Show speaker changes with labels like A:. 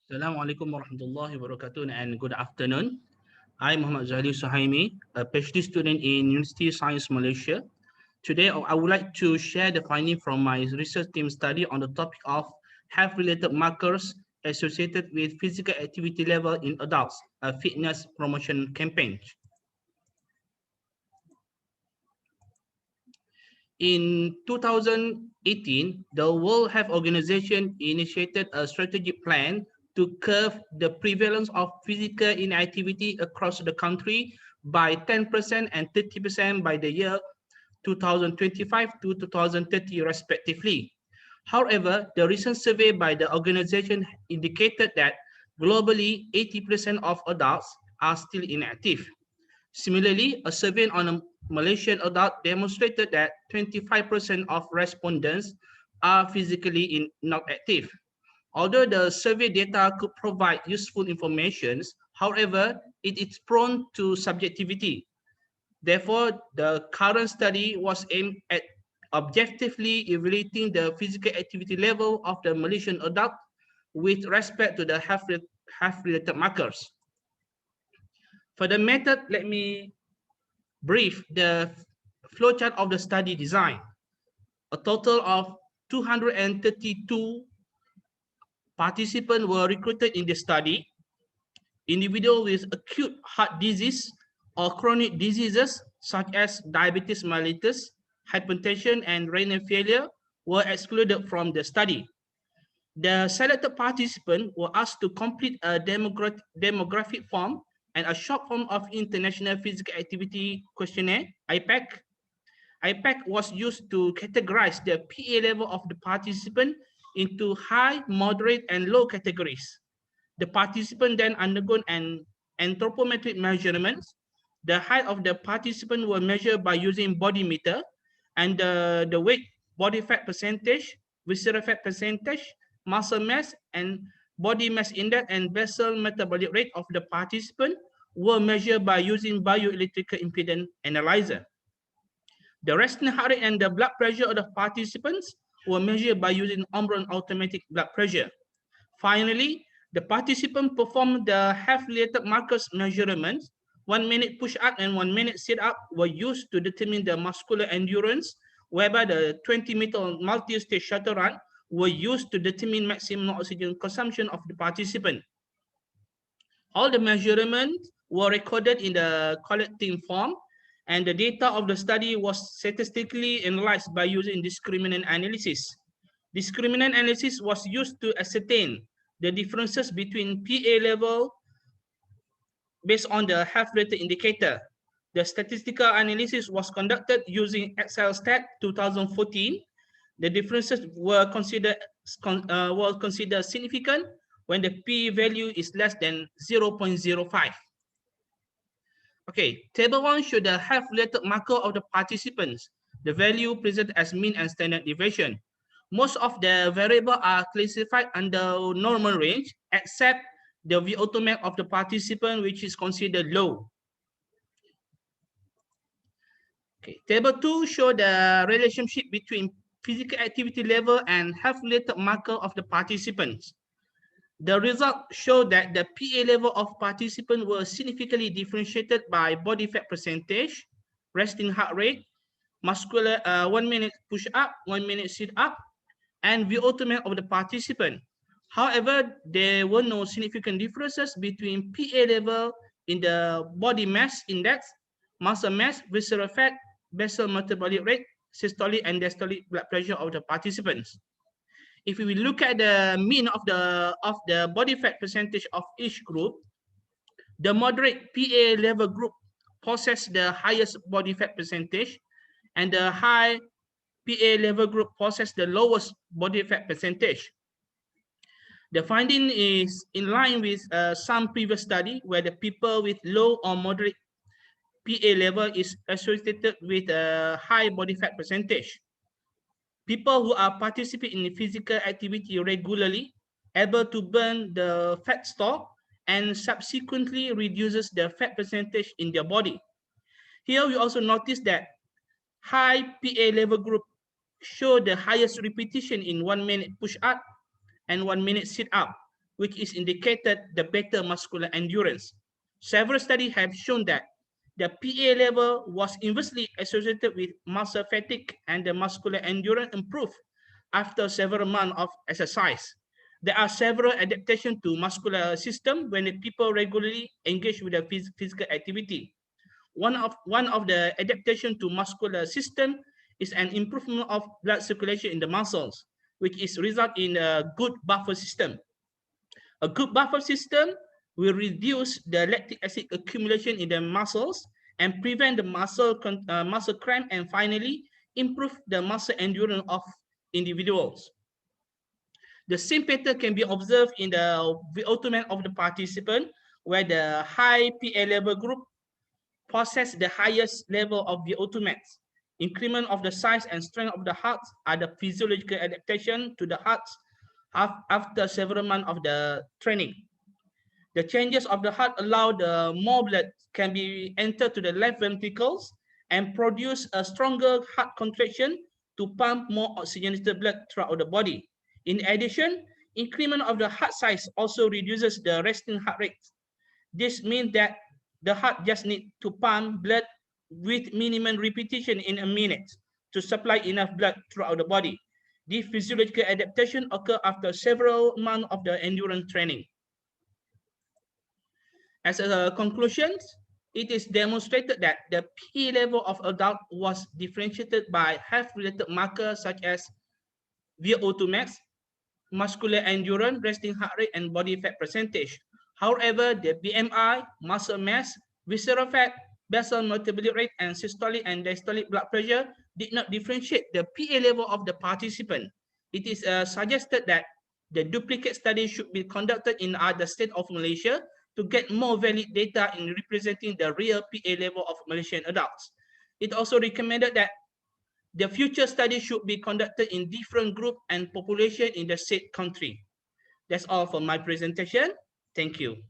A: Assalamualaikum warahmatullahi wabarakatuh and good afternoon. I'm Muhammad Suhaimi, a PhD student in University of Science Malaysia. Today, I would like to share the finding from my research team study on the topic of health-related markers associated with physical activity level in adults, a fitness promotion campaign. In 2018, the World Health Organization initiated a strategic plan to curb the prevalence of physical inactivity across the country by 10% and 30% by the year 2025 to 2030 respectively. However, the recent survey by the organization indicated that globally 80% of adults are still inactive. Similarly, a survey on a Malaysian adult demonstrated that 25% of respondents are physically not active. Although the survey data could provide useful information, however, it is prone to subjectivity. Therefore, the current study was aimed at objectively evaluating the physical activity level of the Malaysian adult with respect to the health-related markers. For the method, let me brief the flowchart of the study design. A total of 232 participants were recruited in the study. Individuals with acute heart disease or chronic diseases such as diabetes mellitus, hypertension, and renal failure were excluded from the study. The selected participants were asked to complete a demographic form and a short form of International Physical Activity Questionnaire, IPEC. IPEC was used to categorize the PA level of the participant into high, moderate, and low categories. The participant then undergone an anthropometric measurements. The height of the participant was measured by using body meter, and the weight, body fat percentage, visceral fat percentage, muscle mass, and body mass index and basal metabolic rate of the participant were measured by using bioelectrical impedance analyzer. The resting heart rate and the blood pressure of the participants were measured by using Omron automatic blood pressure. Finally, the participant performed the health-related markers measurements. 1 minute push-up and 1 minute sit-up were used to determine the muscular endurance, whereby the 20-meter multi-stage shuttle run were used to determine maximum oxygen consumption of the participant. All the measurements were recorded in the collecting form, and the data of the study was statistically analyzed by using discriminant analysis. Discriminant analysis was used to ascertain the differences between PA level based on the health-related indicator. The statistical analysis was conducted using Excel Stat 2014. The differences were considered significant when the P value is less than 0.05. Okay, table 1 shows the health-related marker of the participants. The value presented as mean and standard deviation. Most of the variables are classified under normal range, except the VO2 max of the participant, which is considered low. Okay, table 2 shows the relationship between physical activity level and health-related marker of the participants. The results show that the PA level of participants were significantly differentiated by body fat percentage, resting heart rate, muscular 1 minute push-up, 1 minute sit-up, and VO2 max of the participant. However, there were no significant differences between PA level in the body mass index, muscle mass, visceral fat, basal metabolic rate, systolic and diastolic blood pressure of the participants. If we look at the mean of the body fat percentage of each group, the moderate PA level group possess the highest body fat percentage, and the high PA level group possess the lowest body fat percentage. The finding is in line with some previous study where the people with low or moderate PA level is associated with a high body fat percentage. People who are participating in physical activity regularly, able to burn the fat stock, and subsequently reduces the fat percentage in their body. Here we also notice that high PA level group show the highest repetition in 1 minute push-up and 1 minute sit-up, which is indicated the better muscular endurance. Several studies have shown that the PA level was inversely associated with muscle fatigue and the muscular endurance improved after several months of exercise. There are several adaptations to muscular system when the people regularly engage with the physical activity. One of the adaptation to muscular system is an improvement of blood circulation in the muscles, which is result in a good buffer system. A good buffer system will reduce the lactic acid accumulation in the muscles and prevent the muscle cramp, and finally improve the muscle endurance of individuals. The same pattern can be observed in the VO2 of the participant, where the high PA level group possess the highest level of VO2 max. Increment of the size and strength of the hearts are the physiological adaptation to the hearts after several months of the training. The changes of the heart allow the more blood can be entered to the left ventricles and produce a stronger heart contraction to pump more oxygenated blood throughout the body. In addition, increment of the heart size also reduces the resting heart rate. This means that the heart just needs to pump blood with minimum repetition in a minute to supply enough blood throughout the body. This physiological adaptation occurs after several months of the endurance training. As a conclusion, it is demonstrated that the P level of adult was differentiated by health-related markers such as VO2 max, muscular endurance, resting heart rate, and body fat percentage. However, the BMI, muscle mass, visceral fat, basal metabolic rate, and systolic and diastolic blood pressure did not differentiate the PA level of the participant. It is suggested that the duplicate study should be conducted in other states of Malaysia to get more valid data in representing the real PA level of Malaysian adults. It also recommended that the future study should be conducted in different group and population in the said country. That's all for my presentation. Thank you.